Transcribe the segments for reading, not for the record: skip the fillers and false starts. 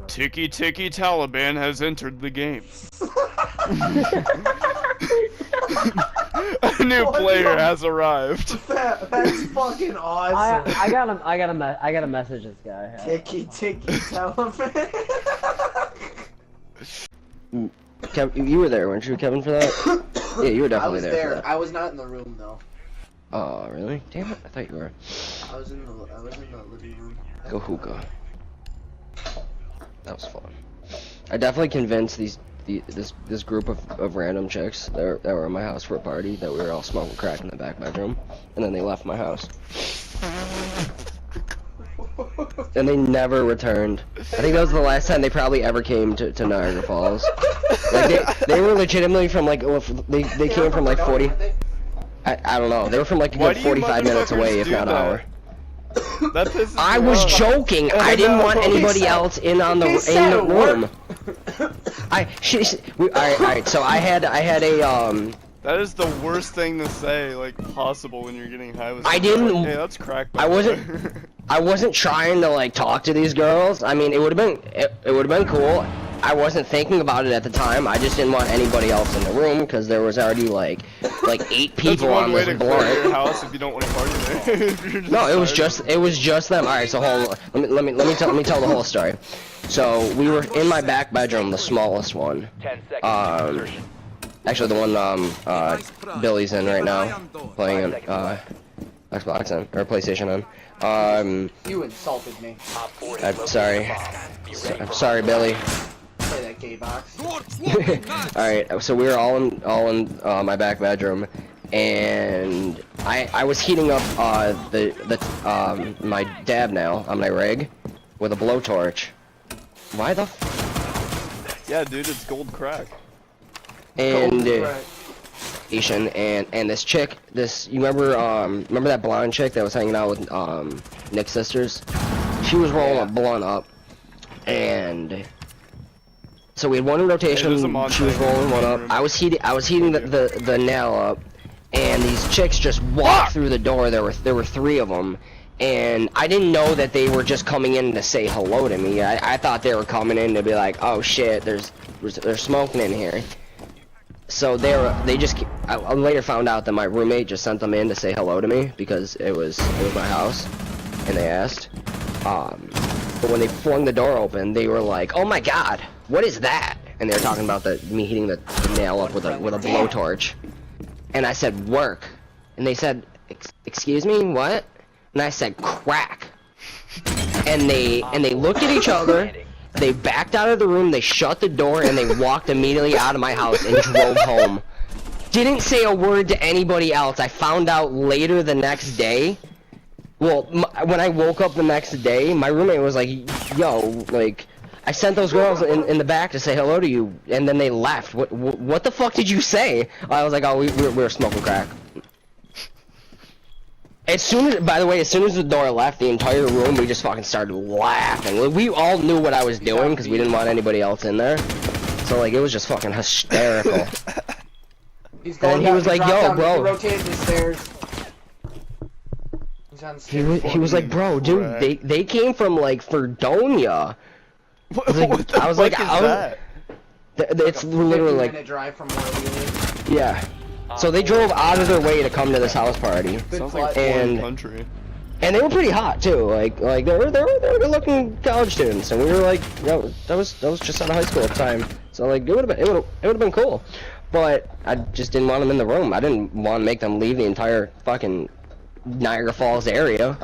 Tiki Tiki Taliban has entered the game. A new player has arrived. That's fucking awesome. I gotta message this guy. Tiki Taliban. Kevin, you were there, weren't you, Kevin, for that? Yeah, you were definitely there. I was there. I was not in the room though. Oh, really? Damn it! I thought you were. I was in the living room. Go hookah. That was fun. I definitely convinced this group of random chicks that were in my house for a party that we were all smoking crack in the back bedroom, and then they left my house. And they never returned. I think that was the last time they probably ever came to Niagara Falls. Like they were legitimately from like they came from like 40. I don't know. They were from like a good 45 minutes away, if not an hour. That pisses I me was off. joking. I didn't want anybody else in the room. Alright. So I had a That is the worst thing to say, like, possible when you're getting high with I someone. didn't- Like, hey, that's crack. I wasn't trying to like talk to these girls. I mean, it would have been cool. I wasn't thinking about it at the time. I just didn't want anybody else in the room because there was already like 8 people on this blunt. blunt. Your house if you don't want to party there. No, it was just them. All right, so hold on. Let me tell the whole story. So we were in my back bedroom, the smallest one. Actually, the one Billy's in right now, playing Xbox or PlayStation on. You insulted me. I'm sorry. I'm sorry, Billy. Play that gay box. Alright, so we were all in my back bedroom, and I was heating up my dab nail on my rig with a blowtorch. Why the Yeah, dude, it's gold crack. and Asian and this chick, you remember that blonde chick that was hanging out with Nick's sisters? She was rolling a blunt up, and so we had one in rotation. She was rolling one up. I was heating the nail up, and these chicks just walked through the door. There were 3 of them, and I didn't know that they were just coming in to say hello to me. I thought they were coming in to be like, oh shit, there's smoking in here. So I later found out that my roommate just sent them in to say hello to me because it was my house, and they asked. But when they flung the door open, they were like, "Oh my God, what is that?" And they were talking about me heating the nail up with a blowtorch. And I said, "Work." And they said, "Excuse me, what?" And I said, "Crack." And they looked at each other. They backed out of the room, they shut the door, and they walked immediately out of my house and drove home. Didn't say a word to anybody else. I found out later the next day. Well, when I woke up the next day, my roommate was like, yo, like, I sent those girls in the back to say hello to you, and then they left. What the fuck did you say? I was like, oh, we were smoking crack. By the way, as soon as the door left, the entire room, we just fucking started laughing. We all knew what I was doing because we didn't want anybody else in there. So, like, it was just fucking hysterical. And he was like, yo, bro. He was like, bro, dude, they came from, like, Fredonia. I was like, it's literally like, drive from where we live. yeah. So they drove out of their way to come to this house party. Sounds like a foreign country. And they were pretty hot too. Like they were good-looking college students, and we were like, yo, that was just out of high school at the time. So like, it would have been cool. But I just didn't want them in the room. I didn't want to make them leave the entire fucking Niagara Falls area.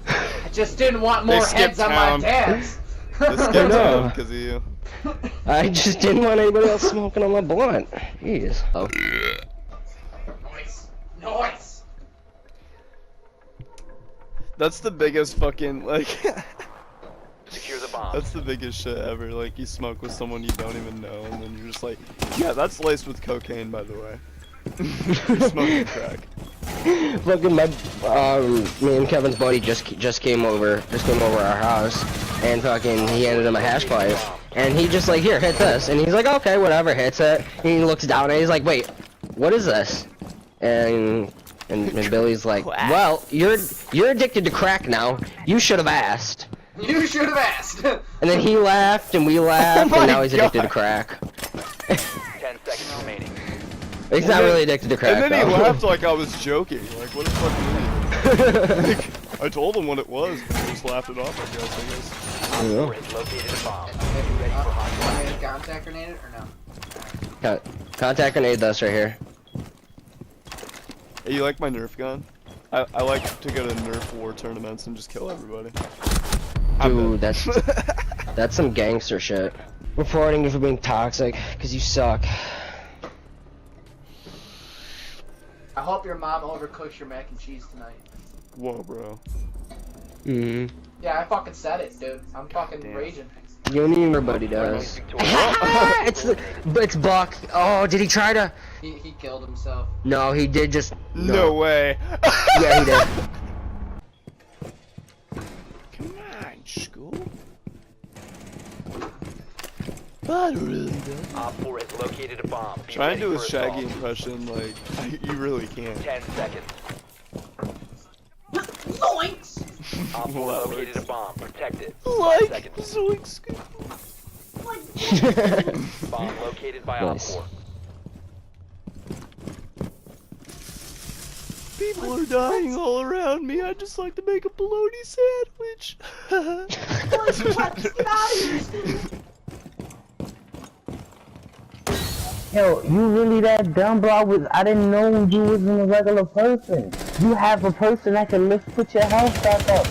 I just didn't want more heads on my tabs. They skipped town because of you. I just didn't want anybody else smoking on my blunt. Jeez. Oh. Noise. That's the biggest fucking, like... Secure the bomb. That's the biggest shit ever. Like, you smoke with someone you don't even know, and then you're just like, yeah, that's laced with cocaine, by the way. You're smoking crack. Fucking me and Kevin's buddy just came over our house, and fucking he handed him a hash pipe, and he just like, here, hit this, and he's like, okay, whatever, hits it. And he looks down and he's like, wait, what is this? And Billy's like, well, you're addicted to crack now. You should have asked. You should have asked. And then he laughed, and we laughed, and now he's addicted to crack. 10 seconds remaining. He's not really addicted to crack, And then he though. laughed like I was joking. Like, what a fucking idiot. Like, I told him what it was, but he just laughed it off, I guess. Op 4 has located a bomb. Get ready for hostile action. Contact grenade it or no? Contact grenade dust right here. Hey, you like my Nerf gun? I like to go to Nerf war tournaments and just kill everybody. Dude, that's some gangster shit. Reporting you for being toxic, cause you suck. I hope your mom overcooks your mac and cheese tonight. Whoa, bro. Yeah, I fucking said it, dude. I'm fucking raging. You and everybody does. it's Buck. Oh, did he try to? He killed himself. No, he did just. No way. Yeah, he did. Come on, school. But really does. Op 4 has located a bomb. Be Trying to ready do a for Shaggy assault. impression, like, you really can't. 10 seconds. Zoinks! Op 4 Well, that located works. a bomb. Protect it. Like, 5 seconds. zoinks. Bomb located by Nice. Op 4. People are dying all around me. I'd just like to make a bologna sandwich. Yo, you really that dumb, bro? I didn't know you wasn't a regular person. You have a person that can put your health back up.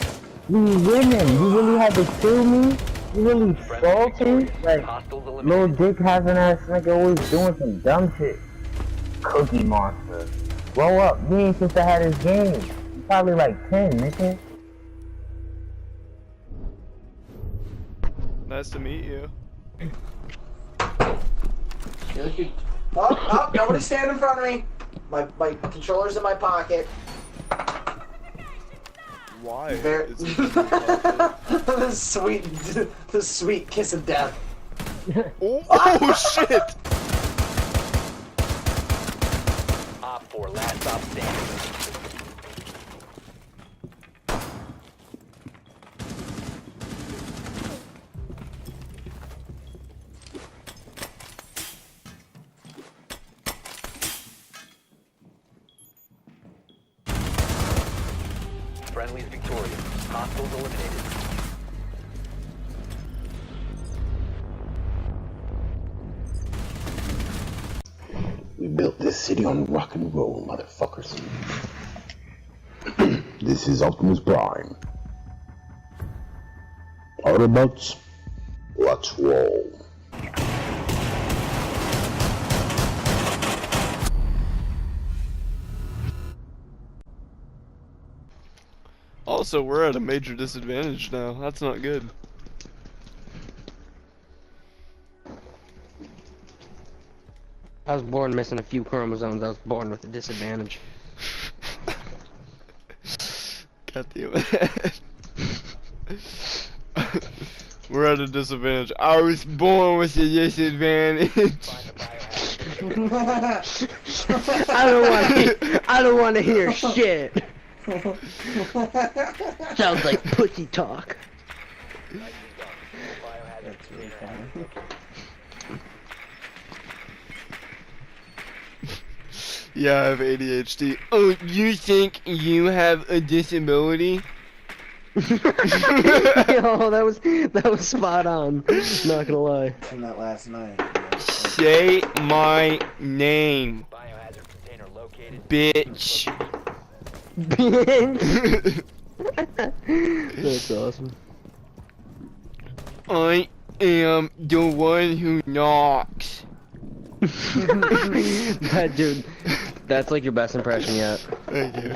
We winning. You really had to kill me? You really salty? Like, Hostiles little eliminated. dick having ass nigga always doing some dumb shit. Cookie Monster. Grow up. You ain't supposed to have this game. You probably like 10, nigga. Nice to meet you. Oh, nobody stand in front of me. My controller's in my pocket. Why? There. Is it in your pocket? the sweet kiss of death. Oh shit! Op 4 last stop standing. Friendly's victorious. Hostiles eliminated. We built this city on rock and roll, motherfuckers. This is Optimus Prime. Autobots, let's roll. Also, we're at a major disadvantage now. That's not good. I was born missing a few chromosomes. I was born with a disadvantage. God damn it. We're at a disadvantage. I was born with a disadvantage. I don't want to hear shit. Sounds like pussy talk. Yeah, I have ADHD. Oh, you think you have a disability? Yo, that was spot on. Not gonna lie. From that last night. Say my name, Biohazard container located. bitch. That's awesome. I am the one who knocks. That dude, that's like your best impression yet. Thank you.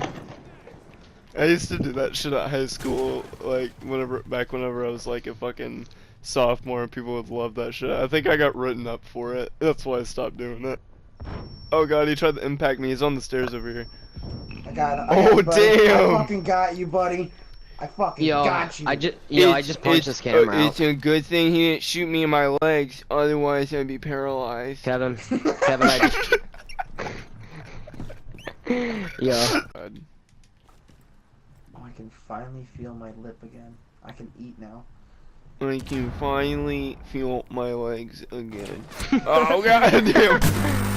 I used to do that shit at high school, like whenever I was like a fucking sophomore, and people would love that shit. I think I got written up for it. That's why I stopped doing it. Oh god, he tried to impact me. He's on the stairs over here. I got it. Oh, damn. I fucking got you, buddy. I fucking got you. I just punched this camera out. It's a good thing he didn't shoot me in my legs, otherwise I'd be paralyzed. Kevin, I just. Yeah. God. Oh, I can finally feel my lip again. I can eat now. I can finally feel my legs again. Oh god damn!